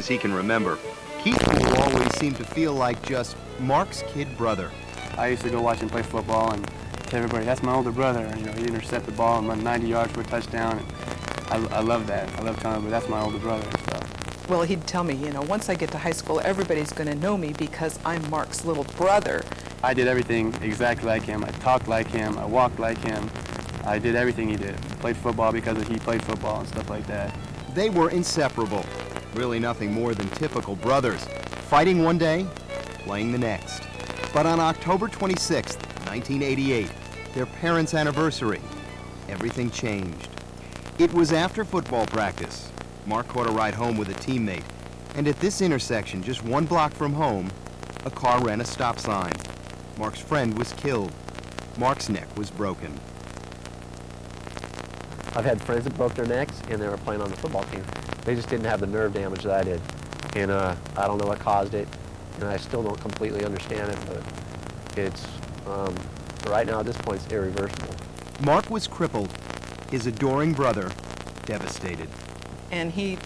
as he can remember, Keith Poole always seemed to feel like just Mark's kid brother. I used to go watch him play football and tell everybody, that's my older brother. You know, he'd intercept the ball and run 90 yards for a touchdown. And I love that. I love telling everybody, that's my older brother and stuff. Well, he'd tell me, you know, once I get to high school, everybody's going to know me because I'm Mark's little brother. I did everything exactly like him. I talked like him. I walked like him. I did everything he did. Played football because he played football and stuff like that. They were inseparable. Really nothing more than typical brothers. Fighting one day, playing the next. But on October 26th, 1988, their parents' anniversary, everything changed. It was after football practice. Mark caught a ride home with a teammate. And at this intersection, just 1 block from home, a car ran a stop sign. Mark's friend was killed. Mark's neck was broken. I've had friends that broke their necks and they were playing on the football team. They just didn't have the nerve damage that I did. And I don't know what caused it, and I still don't completely understand it, but it's, right now at this point, it's irreversible. Mark was crippled, his adoring brother devastated. And he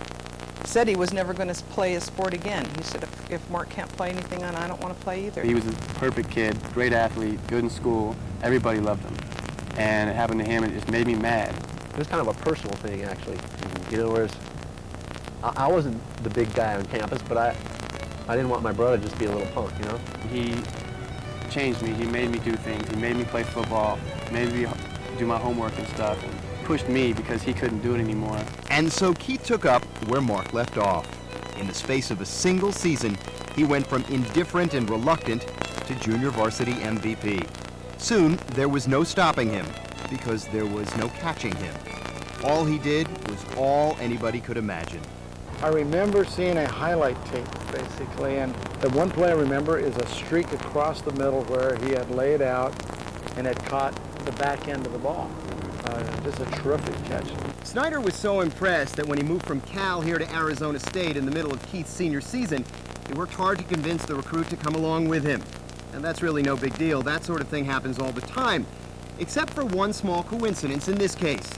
said he was never going to play a sport again. He said, if Mark can't play anything on, I don't want to play either. He was a perfect kid, great athlete, good in school. Everybody loved him. And it happened to him, it just made me mad. It was kind of a personal thing, actually. You know, whereas I wasn't the big guy on campus, but I didn't want my brother to just be a little punk, you know? He changed me. He made me do things. He made me play football, made me do my homework and stuff, and pushed me because he couldn't do it anymore. And so Keith took up where Mark left off. In the space of a single season, he went from indifferent and reluctant to junior varsity MVP. Soon, there was no stopping him because there was no catching him. All he did was all anybody could imagine. I remember seeing a highlight tape, basically, and the one play I remember is a streak across the middle where he had laid out and had caught the back end of the ball. Just a terrific catch. Snyder was so impressed that when he moved from Cal here to Arizona State in the middle of Keith's senior season, he worked hard to convince the recruit to come along with him. And that's really no big deal. That sort of thing happens all the time, except for one small coincidence in this case.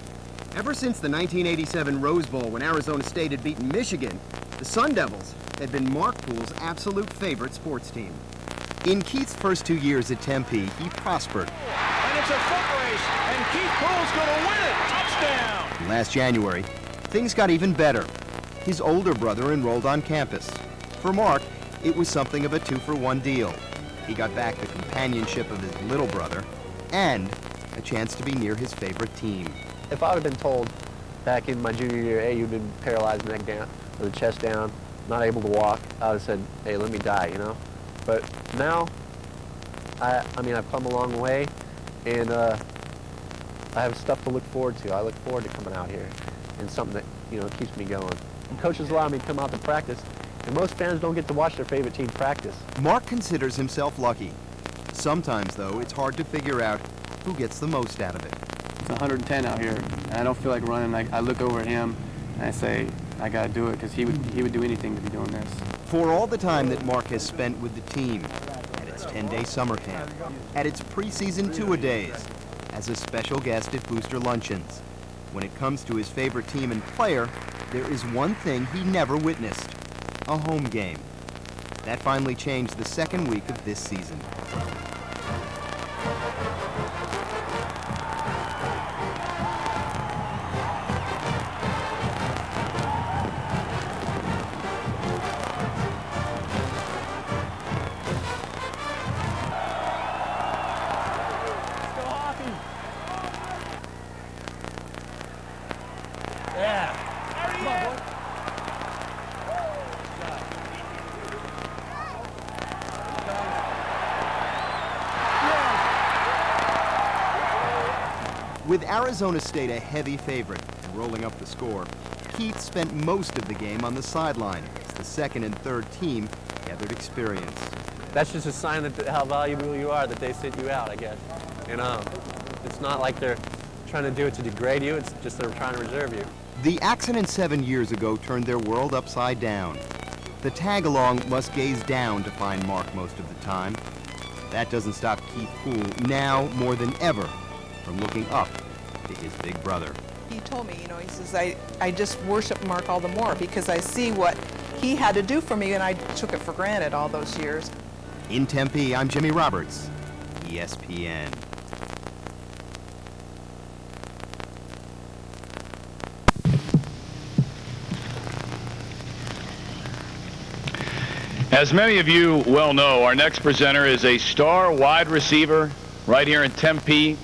Ever since the 1987 Rose Bowl, when Arizona State had beaten Michigan, the Sun Devils had been Mark Poole's absolute favorite sports team. In Keith's first 2 years at Tempe, he prospered. And it's a foot race, and Keith Poole's going to win it. Touchdown! Last January, things got even better. His older brother enrolled on campus. For Mark, it was something of a 2-for-1 deal. He got back the companionship of his little brother and a chance to be near his favorite team. If I would have been told back in my junior year, hey, you've been paralyzed neck down, or the chest down, not able to walk, I would have said, hey, let me die, you know? But now, I mean, I've come a long way, and I have stuff to look forward to. I look forward to coming out here, and something that, you know, keeps me going. And coaches allow me to come out to practice, and most fans don't get to watch their favorite team practice. Mark considers himself lucky. Sometimes, though, it's hard to figure out who gets the most out of it. It's 110 out here, and I don't feel like running. I look over at him, and I say, I got to do it, because he would do anything to be doing this. For all the time that Mark has spent with the team, at its 10-day summer camp, at its preseason two-a-days, as a special guest at booster luncheons, when it comes to his favorite team and player, there is one thing he never witnessed: a home game. That finally changed the second week of this season. With Arizona State a heavy favorite and rolling up the score, Keith spent most of the game on the sideline as the second and third team gathered experience. That's just a sign of how valuable you are that they sent you out, I guess. You know, it's not like they're trying to do it to degrade you, it's just they're trying to reserve you. The accident 7 years ago turned their world upside down. The tag-along must gaze down to find Mark most of the time. That doesn't stop Keith Poole, now more than ever, from looking up to his big brother. He told me, you know, he says, I just worship Mark all the more because I see what he had to do for me, and I took it for granted all those years. In Tempe, I'm Jimmy Roberts, ESPN. As many of you well know, our next presenter is a star wide receiver right here in Tempe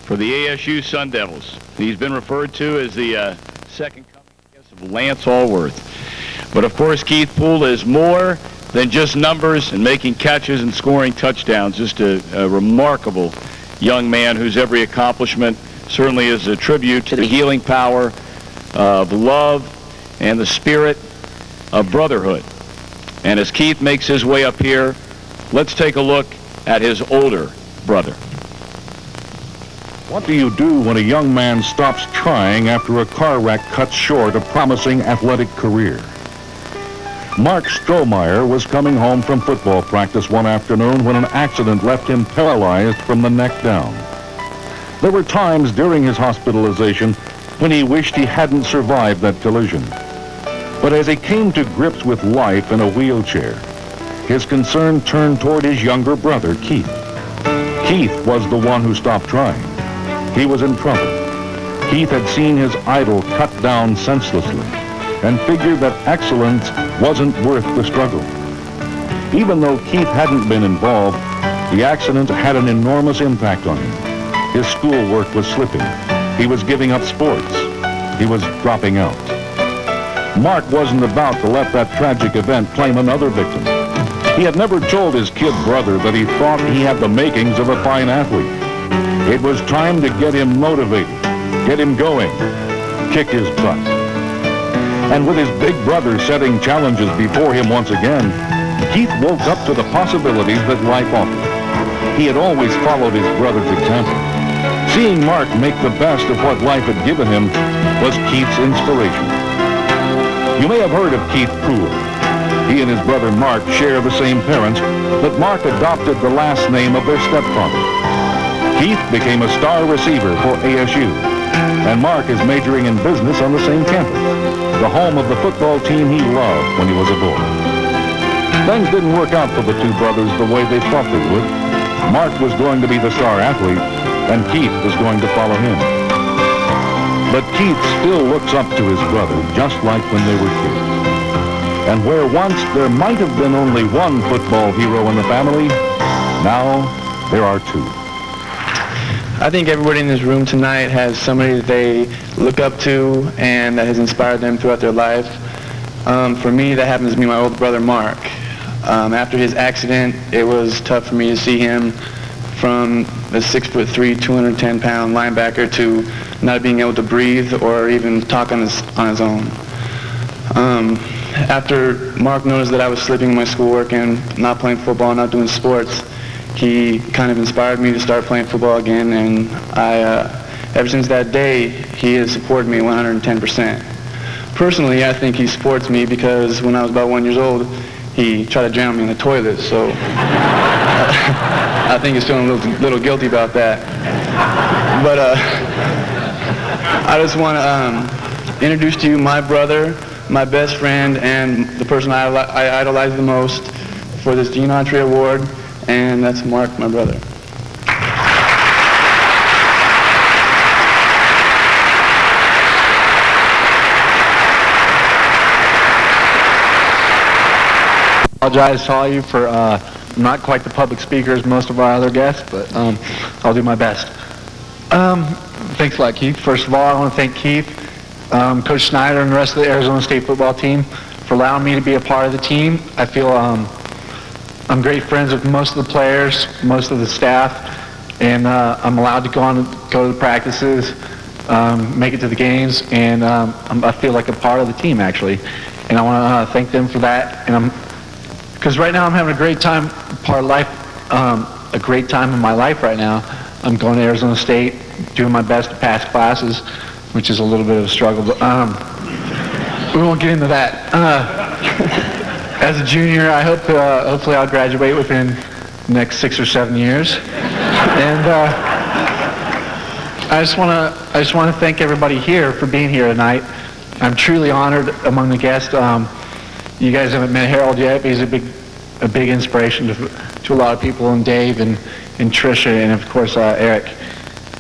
for the ASU Sun Devils. He's been referred to as the second coming of Lance Allworth. But of course, Keith Poole is more than just numbers and making catches and scoring touchdowns. Just a remarkable young man whose every accomplishment certainly is a tribute to the healing power of love and the spirit of brotherhood. And as Keith makes his way up here, let's take a look at his older brother. What do you do when a young man stops trying after a car wreck cuts short a promising athletic career? Mark Strohmeyer was coming home from football practice one afternoon when an accident left him paralyzed from the neck down. There were times during his hospitalization when he wished he hadn't survived that collision. But as he came to grips with life in a wheelchair, his concern turned toward his younger brother, Keith. Keith was the one who stopped trying. He was in trouble. Keith had seen his idol cut down senselessly and figured that excellence wasn't worth the struggle. Even though Keith hadn't been involved, the accident had an enormous impact on him. His schoolwork was slipping. He was giving up sports. He was dropping out. Mark wasn't about to let that tragic event claim another victim. He had never told his kid brother that he thought he had the makings of a fine athlete. It was time to get him motivated, get him going, kick his butt. And with his big brother setting challenges before him once again, Keith woke up to the possibilities that life offered. He had always followed his brother's example. Seeing Mark make the best of what life had given him was Keith's inspiration. You may have heard of Keith Poole. He and his brother Mark share the same parents, but Mark adopted the last name of their stepfather. Keith became a star receiver for ASU, and Mark is majoring in business on the same campus, the home of the football team he loved when he was a boy. Things didn't work out for the two brothers the way they thought they would. Mark was going to be the star athlete, and Keith was going to follow him. But Keith still looks up to his brother, just like when they were kids. And where once there might have been only one football hero in the family, now there are two. I think everybody in this room tonight has somebody that they look up to and that has inspired them throughout their life. For me, that happens to be my older brother, Mark. After his accident, it was tough for me to see him from a 6'3", 210-pound linebacker to not being able to breathe or even talk on his own. After Mark noticed that I was slipping in my schoolwork and not playing football, not doing sports, he kind of inspired me to start playing football again, and ever since that day, he has supported me 110%. Personally, I think he supports me because when I was about 1 year old, he tried to drown me in the toilet, so I think he's feeling a little guilty about that. But I just want to introduce to you my brother, my best friend, and the person I idolize the most for this Gene Autry Award, and that's Mark, my brother. I apologize to all you for not quite the public speaker as most of our other guests, but I'll do my best. Thanks a lot, Keith. First of all, I want to thank Keith, Coach Snyder, and the rest of the Arizona State football team for allowing me to be a part of the team. I feel I'm great friends with most of the players, most of the staff, and I'm allowed to go to the practices, make it to the games, and I feel like a part of the team, actually. And I want to thank them for that. And because right now I'm having a great time, a great time in my life right now. I'm going to Arizona State, doing my best to pass classes, which is a little bit of a struggle, but we won't get into that. As a junior, I hope hopefully I'll graduate within the next 6 or 7 years. And I just want to thank everybody here for being here tonight. I'm truly honored among the guests. you guys haven't met Harold yet, but he's a big inspiration to a lot of people, and Dave and Trisha, and of course Eric.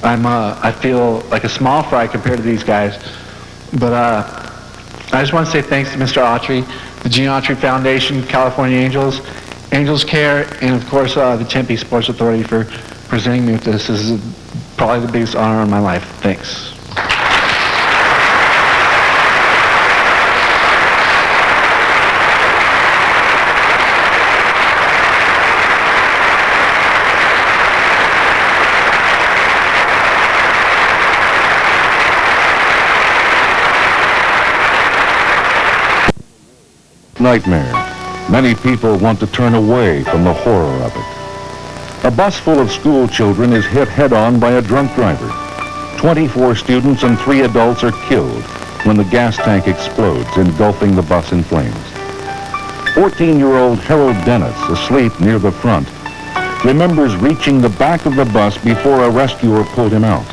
I feel like a small fry compared to these guys, but I just want to say thanks to Mr. Autry, the Gene Autry Foundation, California Angels, Angels Care, and of course the Tempe Sports Authority for presenting me with this. This is probably the biggest honor in my life. Thanks. Nightmare. Many people want to turn away from the horror of it. A bus full of school children is hit head-on by a drunk driver. 24 students and 3 adults are killed when the gas tank explodes, engulfing the bus in flames. 14-year-old Harold Dennis, asleep near the front, remembers reaching the back of the bus before a rescuer pulled him out.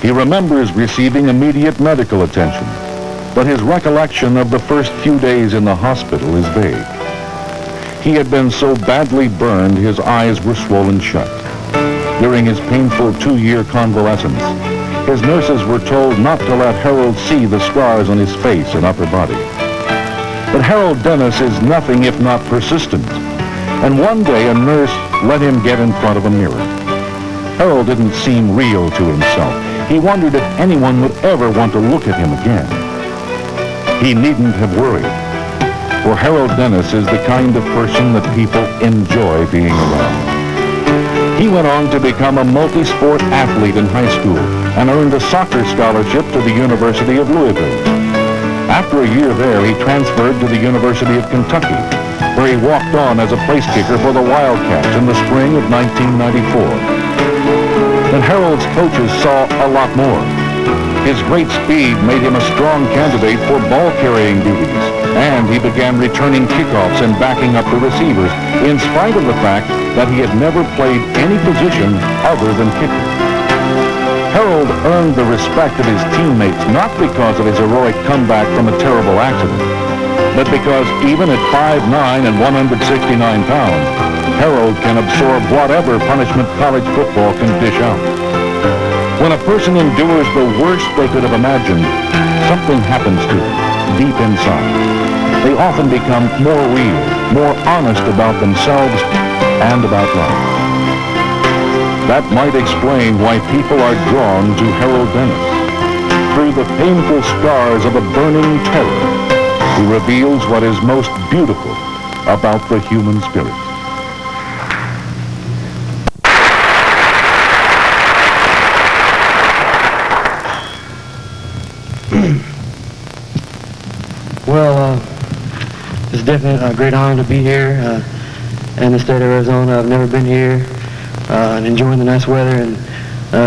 He remembers receiving immediate medical attention, but his recollection of the first few days in the hospital is vague. He had been so badly burned his eyes were swollen shut. During his painful 2-year convalescence, his nurses were told not to let Harold see the scars on his face and upper body. But Harold Dennis is nothing if not persistent, and one day a nurse let him get in front of a mirror. Harold didn't seem real to himself. He wondered if anyone would ever want to look at him again. He needn't have worried, for Harold Dennis is the kind of person that people enjoy being around. He went on to become a multi-sport athlete in high school and earned a soccer scholarship to the University of Louisville. After a year there, he transferred to the University of Kentucky, where he walked on as a place kicker for the Wildcats in the spring of 1994. But Harold's coaches saw a lot more. His great speed made him a strong candidate for ball-carrying duties, and he began returning kickoffs and backing up the receivers, in spite of the fact that he had never played any position other than kicker. Harold earned the respect of his teammates not because of his heroic comeback from a terrible accident, but because even at 5'9" and 169 pounds, Harold can absorb whatever punishment college football can dish out. When a person endures the worst they could have imagined, something happens to them deep inside. They often become more real, more honest about themselves and about life. That might explain why people are drawn to Harold Dennis. Through the painful scars of a burning terror, he reveals what is most beautiful about the human spirit. Well, it's definitely a great honor to be here in the state of Arizona. I've never been here and enjoying the nice weather and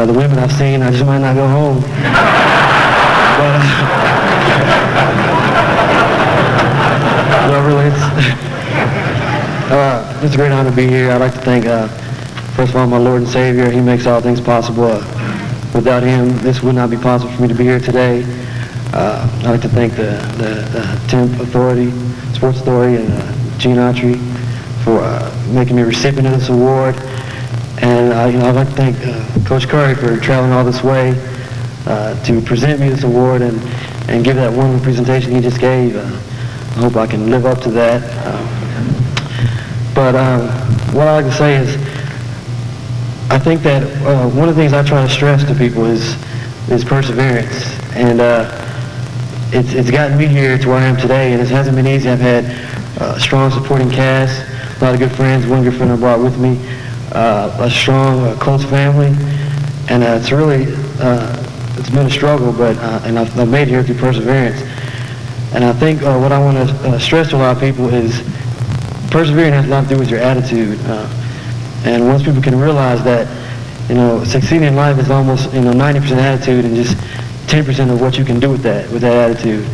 the women I've seen. I just might not go home. But it's a great honor to be here. I'd like to thank, first of all, my Lord and Savior. He makes all things possible. Without him, this would not be possible for me to be here today. I'd like to thank the Temp Authority, Sports Authority, and Gene Autry for making me a recipient of this award. And I'd like to thank Coach Curry for traveling all this way to present me this award and give that wonderful presentation he just gave. I hope I can live up to that. But what I like to say is, I think that one of the things I try to stress to people is perseverance. And it's gotten me here to where I am today, and it hasn't been easy. I've had a strong supporting cast, a lot of good friends, one good friend I brought with me, a strong, close family, and it's really, it's been a struggle, but and I've made it here through perseverance. And I think what I want to stress to a lot of people is persevering has a lot to do with your attitude. And once people can realize that, succeeding in life is almost, 90% attitude and just 10% of what you can do with that attitude.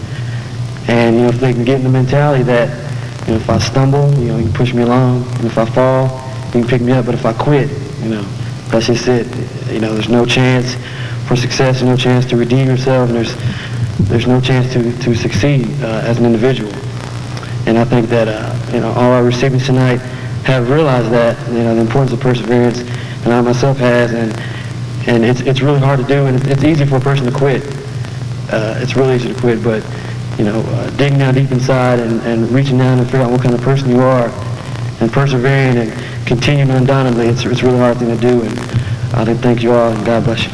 And, if they can get in the mentality that, if I stumble, you can push me along. And if I fall, you can pick me up. But if I quit, that's just it. There's no chance for success, no chance to redeem yourself, and there's no chance to succeed as an individual. And I think that all our recipients tonight have realized that, the importance of perseverance, and I myself has, and it's really hard to do, and it's easy for a person to quit. It's really easy to quit, but digging down deep inside and reaching down and figuring out what kind of person you are, and persevering and continuing undauntedly, it's a really hard thing to do, and I thank you all, and God bless you.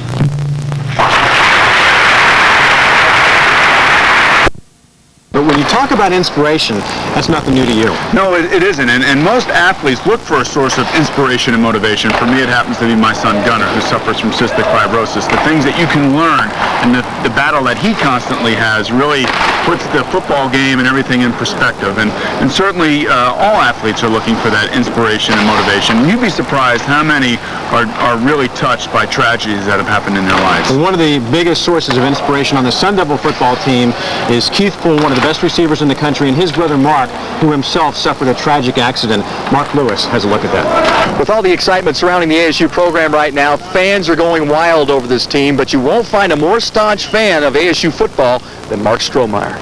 But when you talk about inspiration, that's nothing new to you. No, it isn't. And most athletes look for a source of inspiration and motivation. For me, it happens to be my son Gunnar, who suffers from cystic fibrosis. The things that you can learn and the battle that he constantly has really puts the football game and everything in perspective. And certainly all athletes are looking for that inspiration and motivation. You'd be surprised how many are really touched by tragedies that have happened in their lives. And one of the biggest sources of inspiration on the Sun Devil football team is Keith Poole, one of the best receivers in the country, and his brother Mark, who himself suffered a tragic accident. Mark Lewis has a look at that. With all the excitement surrounding the ASU program right now, fans are going wild over this team, but you won't find a more staunch fan of ASU football than Mark Strohmeyer.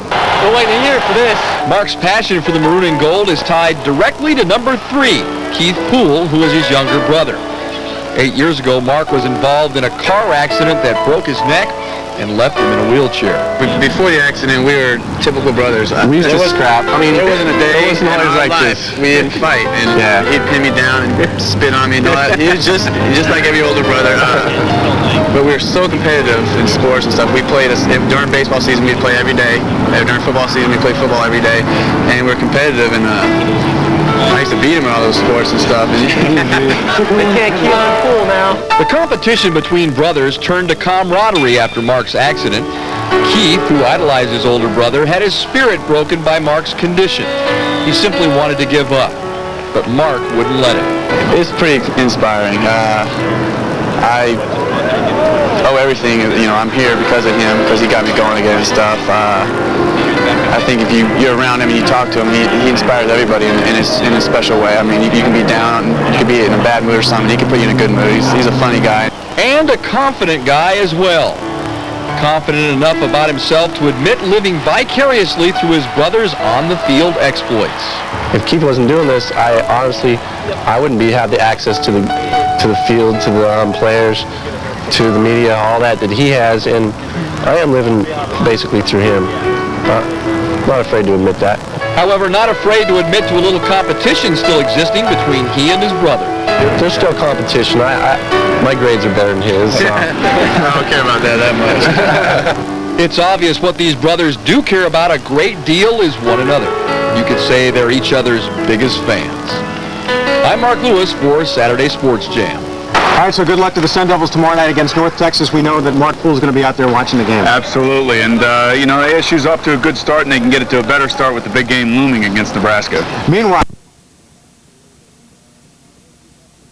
We're waiting a year for this. Mark's passion for the maroon and gold is tied directly to number 3, Keith Poole, who is his younger brother. 8 years ago, Mark was involved in a car accident that broke his neck and left him in a wheelchair. Before the accident, we were typical brothers. We used to scrap. I mean, there wasn't a day It wasn't always like this. we didn't fight, and he'd pin me down and spit on me. He was just like every older brother. But we were so competitive in sports and stuff. We played during baseball season. We'd play every day. During football season, we played football every day, and we're competitive. And I used to beat him in all those sports and stuff. They can't keep on Poole now. The competition between brothers turned to camaraderie after Mark's accident. Keith, who idolized his older brother, had his spirit broken by Mark's condition. He simply wanted to give up, but Mark wouldn't let him. It's pretty inspiring. I owe everything. I'm here because of him, because he got me going again and stuff. I think if you're around him and you talk to him, he inspires everybody in a special way. I mean, you can be down, you could be in a bad mood or something, he can put you in a good mood. He's a funny guy. And a confident guy as well. Confident enough about himself to admit living vicariously through his brother's on-the-field exploits. If Keith wasn't doing this, I wouldn't have the access to the field, to the players, to the media, all that he has, and I am living basically through him. Not afraid to admit that. However, not afraid to admit to a little competition still existing between he and his brother. There's still competition. My grades are better than his. So. I don't care about that much. It's obvious what these brothers do care about a great deal is one another. You could say they're each other's biggest fans. I'm Mark Lewis for Saturday Sports Jam. All right, so good luck to the Sun Devils tomorrow night against North Texas. We know that Mark Poole's going to be out there watching the game. Absolutely, and ASU's off to a good start, and they can get it to a better start with the big game looming against Nebraska. Meanwhile...